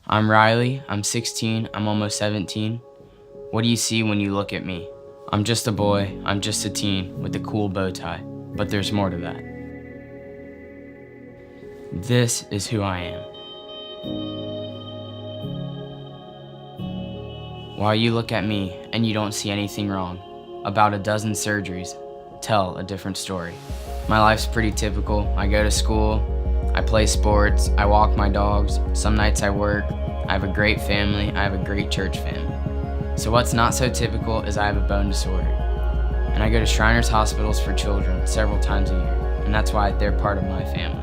I'm Riley, I'm 16, I'm almost 17. What do you see when you look at me? I'm just a boy, I'm just a teen with a cool bow tie, but there's more to that. This is who I am. While you look at me and you don't see anything wrong, about a dozen surgeries tell a different story. My life's pretty typical. I go to school, I play sports, I walk my dogs, some nights I work, I have a great family, I have a great church family. So what's not so typical is I have a bone disorder. And I go to Shriners Hospitals for Children several times a year, and that's why they're part of my family.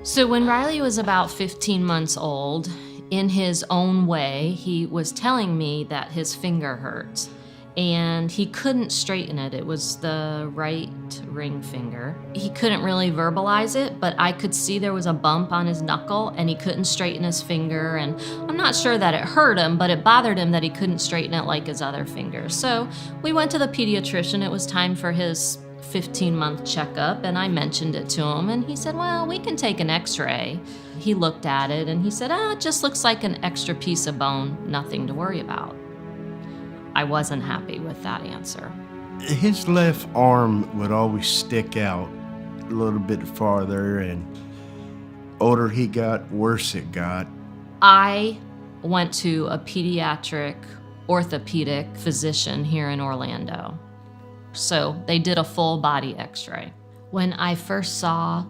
So when Riley was about 15 months old, in his own way, he was telling me that his finger hurt. And he couldn't straighten it. It was the right ring finger. He couldn't really verbalize it, but I could see there was a bump on his knuckle and he couldn't straighten his finger. And I'm not sure that it hurt him, but it bothered him that he couldn't straighten it like his other fingers. So we went to the pediatrician. It was time for his 15-month checkup, and I mentioned it to him, and he said, well, we can take an x-ray. He looked at it and he said, it just looks like an extra piece of bone, nothing to worry about. I wasn't happy with that answer. His left arm would always stick out a little bit farther, and older he got, worse it got. I went to a pediatric orthopedic physician here in Orlando. So they did a full body x-ray. When I first saw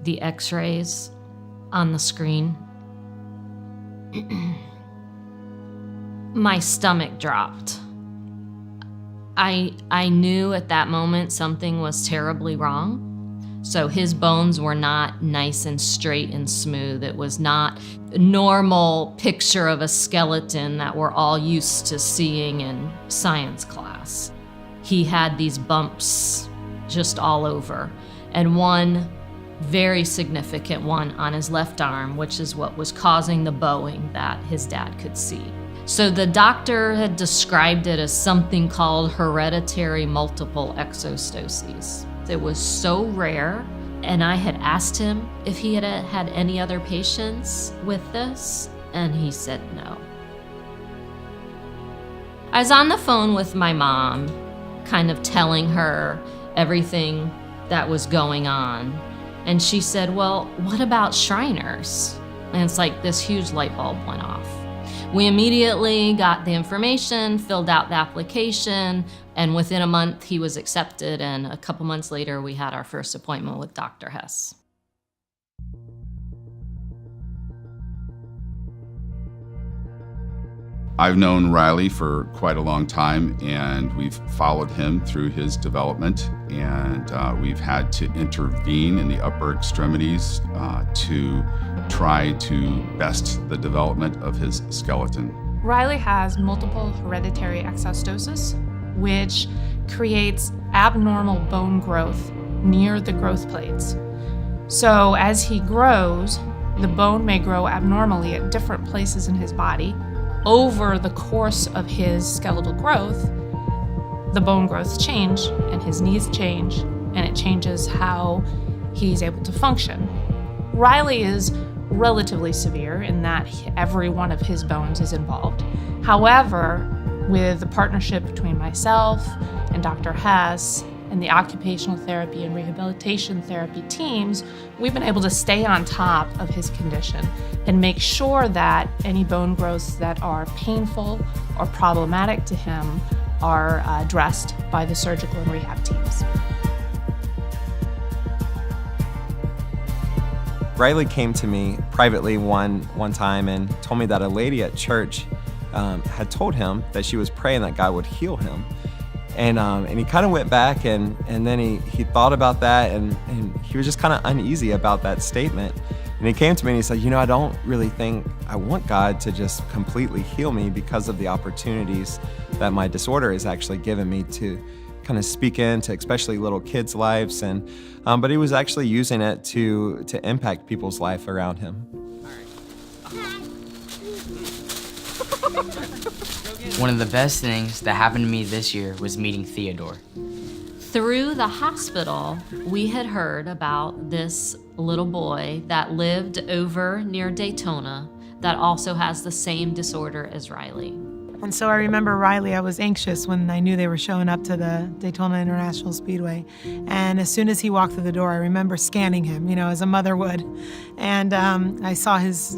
the x-rays on the screen, my stomach dropped. I knew at that moment something was terribly wrong. So his bones were not nice and straight and smooth. It was not a normal picture of a skeleton that we're all used to seeing in science class. He had these bumps just all over, and one very significant one on his left arm, which is what was causing the bowing that his dad could see. So the doctor had described it as something called hereditary multiple exostoses. It was so rare, and I had asked him if he had had any other patients with this, and he said no. I was on the phone with my mom, kind of telling her everything that was going on. And she said, well, what about Shriners? And it's like this huge light bulb went off. We immediately got the information, filled out the application, and within a month he was accepted, and a couple months later we had our first appointment with Dr. Hess. I've known Riley for quite a long time, and we've followed him through his development, and we've had to intervene in the upper extremities to try to best the development of his skeleton. Riley has multiple hereditary exostosis, which creates abnormal bone growth near the growth plates. So as he grows, the bone may grow abnormally at different places in his body. Over the course of his skeletal growth, the bone growths change and his knees change, and it changes how he's able to function. Riley is relatively severe in that every one of his bones is involved. However, with the partnership between myself and Dr. Hess and the occupational therapy and rehabilitation therapy teams, we've been able to stay on top of his condition and make sure that any bone growths that are painful or problematic to him are addressed by the surgical and rehab teams. Riley came to me privately one time and told me that a lady at church had told him that she was praying that God would heal him. And he kind of went back and then he thought about that and he was just kind of uneasy about that statement. And he came to me and he said, I don't really think I want God to just completely heal me because of the opportunities that my disorder has actually given me to kind of speak into especially little kids' lives. And but he was actually using it to impact people's life around him. One of the best things that happened to me this year was meeting Theodore. Through the hospital, we had heard about this little boy that lived over near Daytona that also has the same disorder as Riley. And so I remember Riley, I was anxious when I knew they were showing up to the Daytona International Speedway. And as soon as he walked through the door, I remember scanning him, as a mother would. And I saw his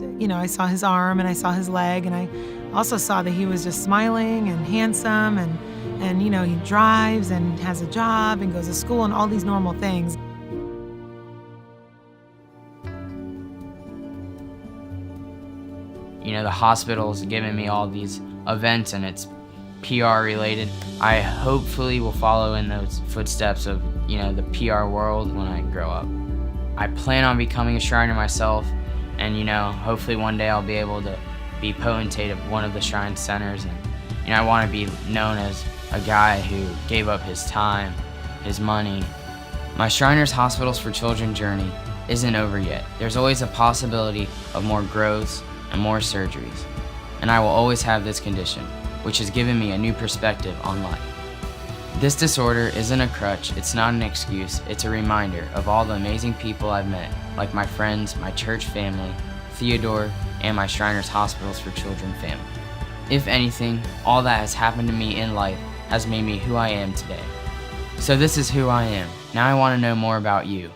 arm and I saw his leg, and I also saw that he was just smiling and handsome, and he drives and has a job and goes to school and all these normal things. The hospital's giving me all these events and it's PR related. I hopefully will follow in those footsteps of, the PR world when I grow up. I plan on becoming a Shriner myself, and, hopefully one day I'll be able to be potentate of one of the Shrine centers. And, I want to be known as a guy who gave up his time, his money. My Shriners Hospitals for Children journey isn't over yet. There's always a possibility of more growths and more surgeries. And I will always have this condition, which has given me a new perspective on life. This disorder isn't a crutch, it's not an excuse, it's a reminder of all the amazing people I've met, like my friends, my church family, Theodore, and my Shriners Hospitals for Children family. If anything, all that has happened to me in life has made me who I am today. So this is who I am. Now I want to know more about you.